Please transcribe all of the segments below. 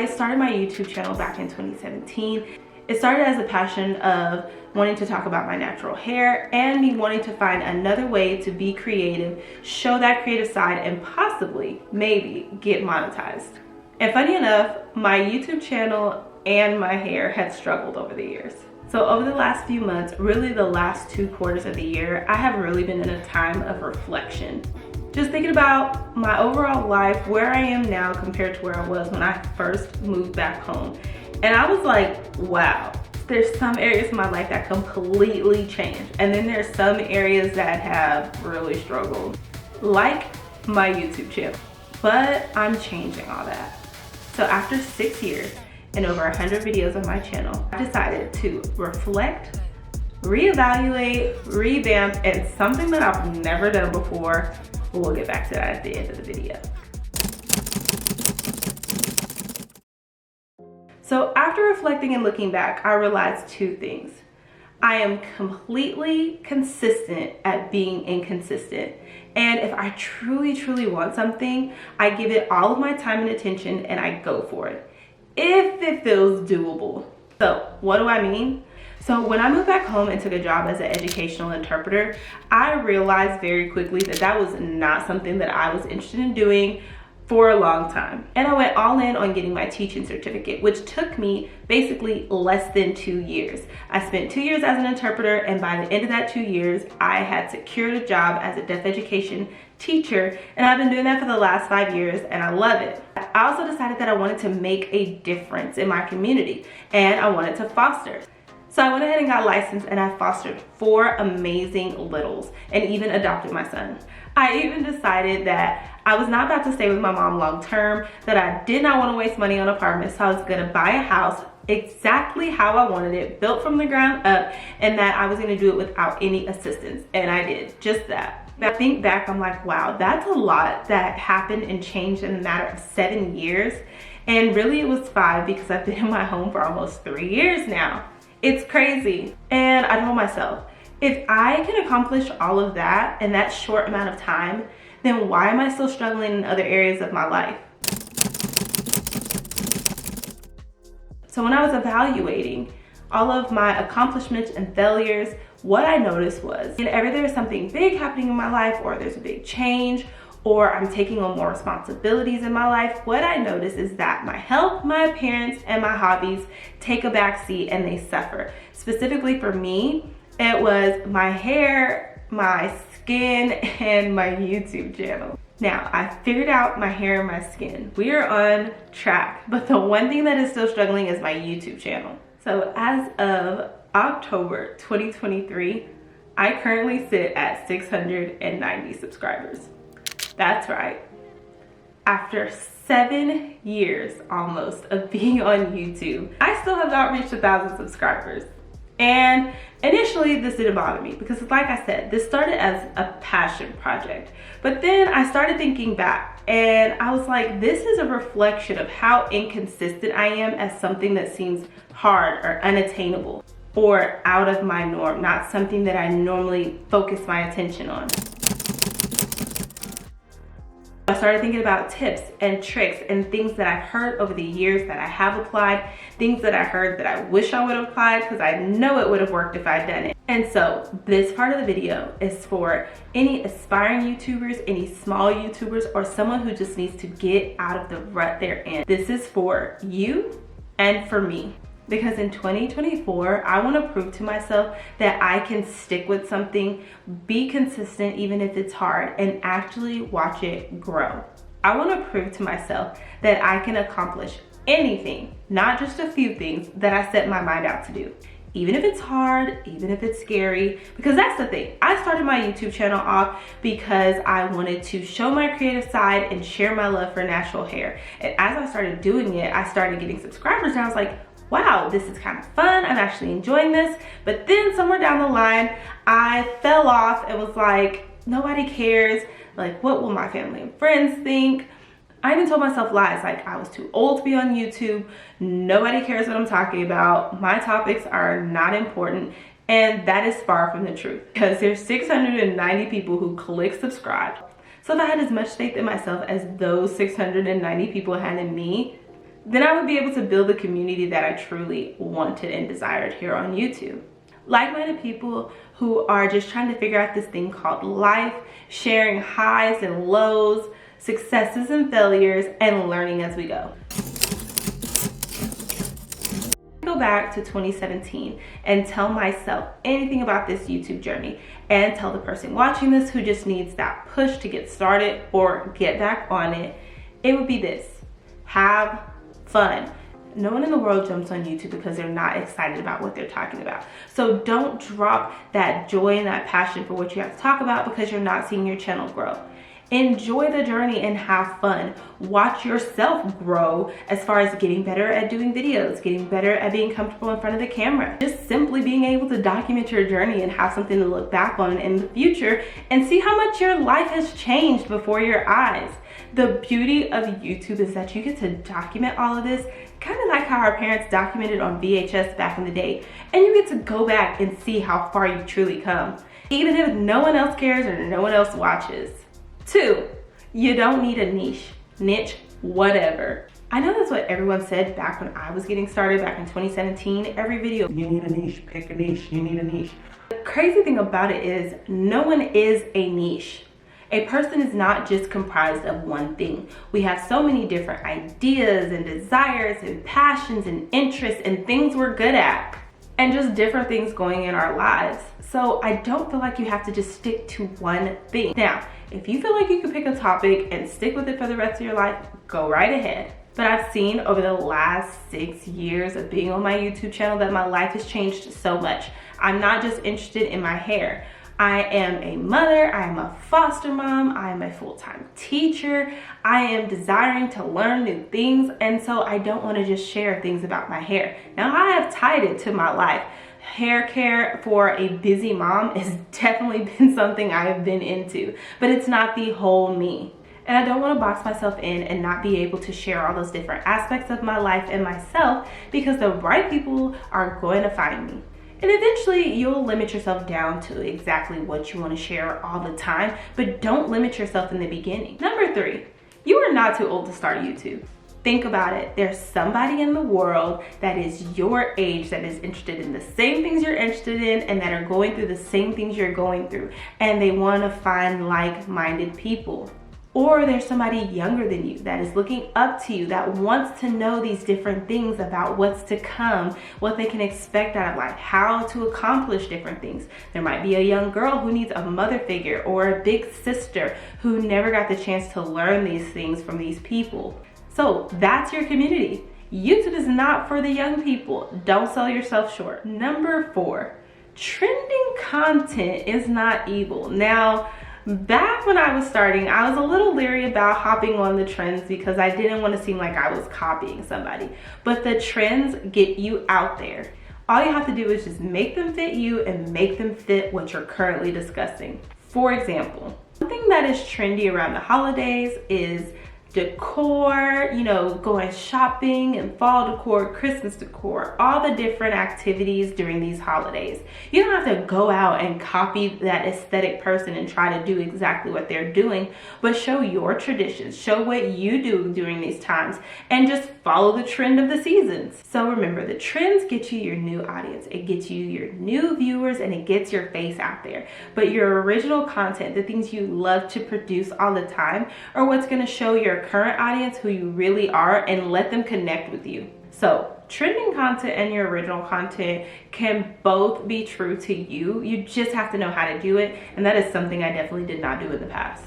I started my YouTube channel back in 2017. It started as a passion of wanting to talk about my natural hair and me wanting to find another way to be creative, show that creative side, and possibly, maybe, get monetized. And funny enough, my YouTube channel and my hair had struggled over the years. So over the last few months, really the last 2 quarters of the year, I have really been in a time of reflection. Just thinking about my overall life, where I am now compared to where I was when I first moved back home. And I was like, wow, there's some areas of my life that completely changed. And then there's some areas that have really struggled, like my YouTube channel. But I'm changing all that. So after 6 years and over 100 videos on my channel, I decided to reflect, reevaluate, revamp, and something that I've never done before. We'll get back to that at the end of the video. So after reflecting and looking back, I realized 2 things. I am completely consistent at being inconsistent. And if I truly, truly want something, I give it all of my time and attention and I go for it, if it feels doable. So what do I mean? So when I moved back home and took a job as an educational interpreter, I realized very quickly that that was not something that I was interested in doing for a long time. And I went all in on getting my teaching certificate, which took me basically less than 2 years. I spent 2 years as an interpreter, and by the end of that 2 years, I had secured a job as a deaf education teacher, and I've been doing that for the last 5 years, and I love it. I also decided that I wanted to make a difference in my community, and I wanted to foster. So I went ahead and got licensed, and I fostered 4 amazing littles and even adopted my son. I even decided that I was not about to stay with my mom long term, that I did not want to waste money on apartments, so I was gonna buy a house exactly how I wanted it, built from the ground up, and that I was gonna do it without any assistance, and I did just that. I think back, I'm like, wow, that's a lot that happened and changed in a matter of 7 years, and really it was 5 because I've been in my home for almost 3 years now. It's crazy. And I told myself, if I can accomplish all of that in that short amount of time, then why am I still struggling in other areas of my life? So when I was evaluating all of my accomplishments and failures, what I noticed was whenever there's something big happening in my life, or there's a big change, or I'm taking on more responsibilities in my life, what I notice is that my health, my appearance, and my hobbies take a back seat and they suffer. Specifically for me, it was my hair, my skin, and my YouTube channel. Now, I figured out my hair and my skin. We are on track, but the one thing that is still struggling is my YouTube channel. So as of October 2023, I currently sit at 690 subscribers. That's right. After 7 years almost of being on YouTube, I still have not reached 1,000 subscribers. And initially this didn't bother me because, like I said, this started as a passion project. But then I started thinking back and I was like, this is a reflection of how inconsistent I am as something that seems hard or unattainable or out of my norm, not something that I normally focus my attention on. I started thinking about tips and tricks and things that I've heard over the years that I have applied, things that I heard that I wish I would have applied because I know it would have worked if I'd done it. And so this part of the video is for any aspiring YouTubers, any small YouTubers, or someone who just needs to get out of the rut they're in. This is for you and for me. Because in 2024, I want to prove to myself that I can stick with something, be consistent even if it's hard, and actually watch it grow. I want to prove to myself that I can accomplish anything, not just a few things that I set my mind out to do. Even if it's hard, even if it's scary, because that's the thing. I started my YouTube channel off because I wanted to show my creative side and share my love for natural hair. And as I started doing it, I started getting subscribers and I was like, wow, this is kind of fun. I'm actually enjoying this. But then somewhere down the line, I fell off and was like, nobody cares. Like, what will my family and friends think? I even told myself lies, like I was too old to be on YouTube. Nobody cares what I'm talking about. My topics are not important. And that is far from the truth because there's 690 people who click subscribe. So if I had as much faith in myself as those 690 people had in me, then I would be able to build the community that I truly wanted and desired here on YouTube. Like-minded people who are just trying to figure out this thing called life, sharing highs and lows, successes and failures, and learning as we go. Go back to 2017 and tell myself anything about this YouTube journey, and tell the person watching this who just needs that push to get started or get back on it, it would be this: have fun. No one in the world jumps on YouTube because they're not excited about what they're talking about. So don't drop that joy and that passion for what you have to talk about because you're not seeing your channel grow. Enjoy the journey and have fun. Watch yourself grow as far as getting better at doing videos, getting better at being comfortable in front of the camera. Just simply being able to document your journey and have something to look back on in the future and see how much your life has changed before your eyes. The beauty of YouTube is that you get to document all of this, kind of like how our parents documented on VHS back in the day, and you get to go back and see how far you truly come, even if no one else cares or no one else watches. 2, you don't need a niche, whatever. I know that's what everyone said back when I was getting started back in 2017. Every video, you need a niche, pick a niche, you need a niche. The crazy thing about it is no one is a niche. A person is not just comprised of one thing. We have so many different ideas and desires and passions and interests and things we're good at, and just different things going in our lives. So I don't feel like you have to just stick to one thing. Now, if you feel like you can pick a topic and stick with it for the rest of your life, go right ahead. But I've seen over the last 6 years of being on my YouTube channel that my life has changed so much. I'm not just interested in my hair. I am a mother, I am a foster mom, I am a full-time teacher, I am desiring to learn new things, and so I don't want to just share things about my hair. Now, I have tied it to my life. Hair care for a busy mom has definitely been something I have been into, but it's not the whole me. And I don't want to box myself in and not be able to share all those different aspects of my life and myself, because the right people are going to find me. And eventually you'll limit yourself down to exactly what you want to share all the time, but don't limit yourself in the beginning. Number 3, you are not too old to start YouTube. Think about it. There's somebody in the world that is your age that is interested in the same things you're interested in and that are going through the same things you're going through, and they want to find like-minded people. Or there's somebody younger than you that is looking up to you, that wants to know these different things about what's to come, what they can expect out of life, how to accomplish different things. There might be a young girl who needs a mother figure, or a big sister who never got the chance to learn these things from these people. So that's your community. YouTube is not for the young people. Don't sell yourself short. Number 4, trending content is not evil. Now, back when I was starting, I was a little leery about hopping on the trends because I didn't want to seem like I was copying somebody. But the trends get you out there. All you have to do is just make them fit you and make them fit what you're currently discussing. For example, something that is trendy around the holidays is decor, going shopping and fall decor, Christmas decor, all the different activities during these holidays. You don't have to go out and copy that aesthetic person and try to do exactly what they're doing, but show your traditions, show what you do during these times, and just follow the trend of the seasons. So remember, the trends get you your new audience, it gets you your new viewers, and it gets your face out there. But your original content, the things you love to produce all the time, are what's going to show your current audience who you really are and let them connect with you. So trending content and your original content can both be true to you. You just have to know how to do it, and that is something I definitely did not do in the past.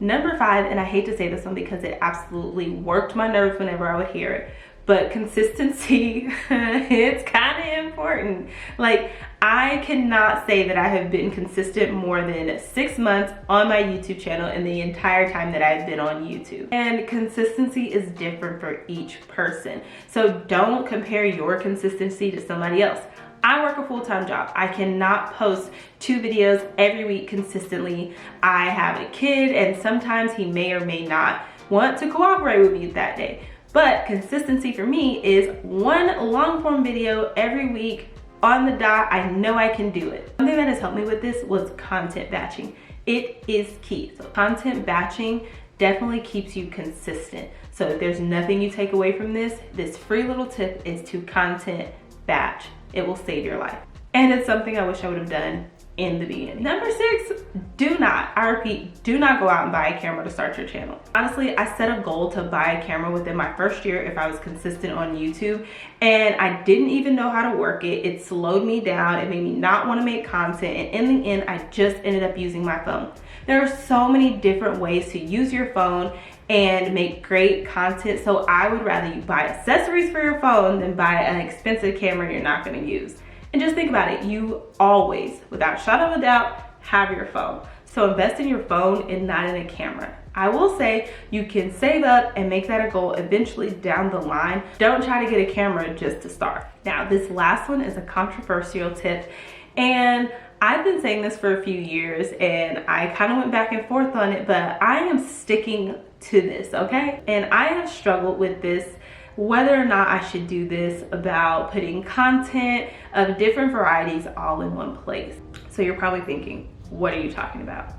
Number 5, and I hate to say this one because it absolutely worked my nerves whenever I would hear it, but consistency, it's kind of important. Like, I cannot say that I have been consistent more than 6 months on my YouTube channel in the entire time that I've been on YouTube. And consistency is different for each person. So don't compare your consistency to somebody else. I work a full-time job. I cannot post 2 videos every week consistently. I have a kid, and sometimes he may or may not want to cooperate with me that day. But consistency for me is 1 long-form video every week on the dot. I know I can do it. Something that has helped me with this was content batching. It is key. So content batching definitely keeps you consistent. So if there's nothing you take away from this free little tip is to content batch. It will save your life. And it's something I wish I would have done in the beginning. Number 6, I repeat, do not go out and buy a camera to start your channel. Honestly, I set a goal to buy a camera within my first year if I was consistent on YouTube, and I didn't even know how to work it. It slowed me down. It made me not want to make content, and in the end, I just ended up using my phone. There are so many different ways to use your phone and make great content, so I would rather you buy accessories for your phone than buy an expensive camera you're not going to use. And just think about it, you always, without a shadow of a doubt, have your phone. So invest in your phone and not in a camera. I will say you can save up and make that a goal eventually down the line. Don't try to get a camera just to start. Now, this last one is a controversial tip, and I've been saying this for a few years and I kind of went back and forth on it, but I am sticking to this, okay? And I have struggled with this, whether or not I should do this, about putting content of different varieties all in one place. So you're probably thinking, what are you talking about?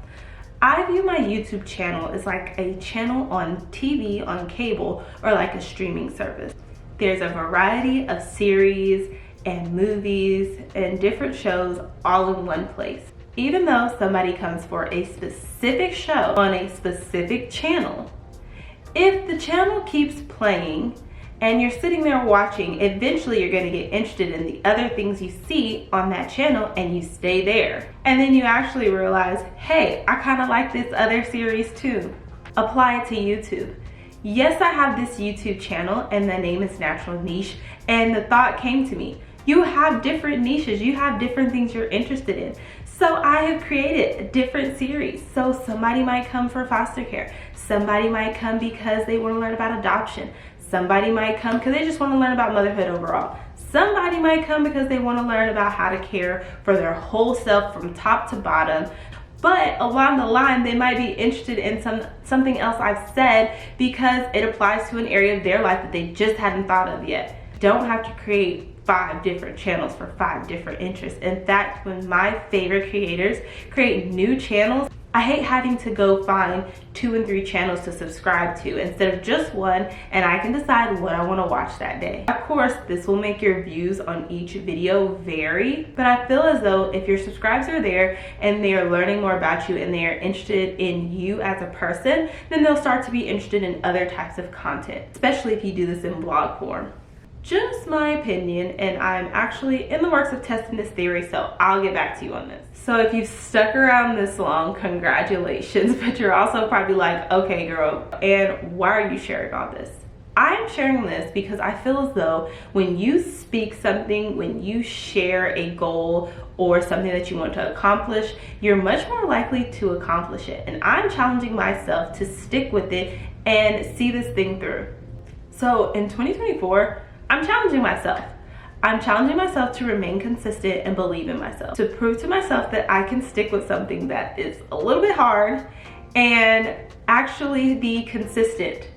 I view my YouTube channel as like a channel on TV, on cable, or like a streaming service. There's a variety of series and movies and different shows all in one place. Even though somebody comes for a specific show on a specific channel, if the channel keeps playing and you're sitting there watching, eventually you're going to get interested in the other things you see on that channel and you stay there. And then you actually realize, hey, I kind of like this other series too. Apply it to YouTube. Yes, I have this YouTube channel and the name is Nichole, and the thought came to me, you have different niches, you have different things you're interested in. So I have created a different series. So somebody might come for foster care. Somebody might come because they want to learn about adoption. Somebody might come because they just want to learn about motherhood overall. Somebody might come because they want to learn about how to care for their whole self from top to bottom. But along the line, they might be interested in something else I've said because it applies to an area of their life that they just hadn't thought of yet. Don't have to create 5 different channels for 5 different interests. In fact, when my favorite creators create new channels, I hate having to go find 2 and 3 channels to subscribe to instead of just one, and I can decide what I want to watch that day. Of course, this will make your views on each video vary, but I feel as though if your subscribers are there and they are learning more about you and they are interested in you as a person, then they'll start to be interested in other types of content, especially if you do this in blog form. Just my opinion, and I'm actually in the works of testing this theory, so I'll get back to you on this. So if you've stuck around this long, congratulations, but you're also probably like, okay girl, and why are you sharing all this? I'm sharing this because I feel as though when you speak something, when you share a goal or something that you want to accomplish, you're much more likely to accomplish it. And I'm challenging myself to stick with it and see this thing through. So in 2024, I'm challenging myself. I'm challenging myself to remain consistent and believe in myself, to prove to myself that I can stick with something that is a little bit hard and actually be consistent.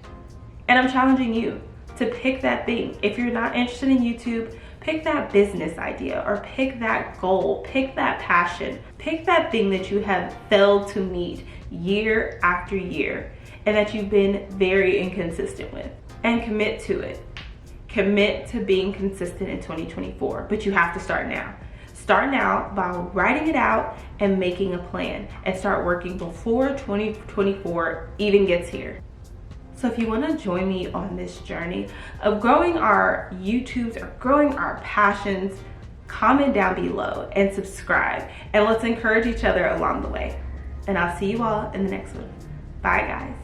And I'm challenging you to pick that thing. If you're not interested in YouTube, pick that business idea or pick that goal, pick that passion, pick that thing that you have failed to meet year after year and that you've been very inconsistent with, and commit to it. Commit to being consistent in 2024, but you have to start now. Start now by writing it out and making a plan, and start working before 2024 even gets here. So if you want to join me on this journey of growing our YouTubes or growing our passions, comment down below and subscribe, and let's encourage each other along the way. And I'll see you all in the next one. Bye guys.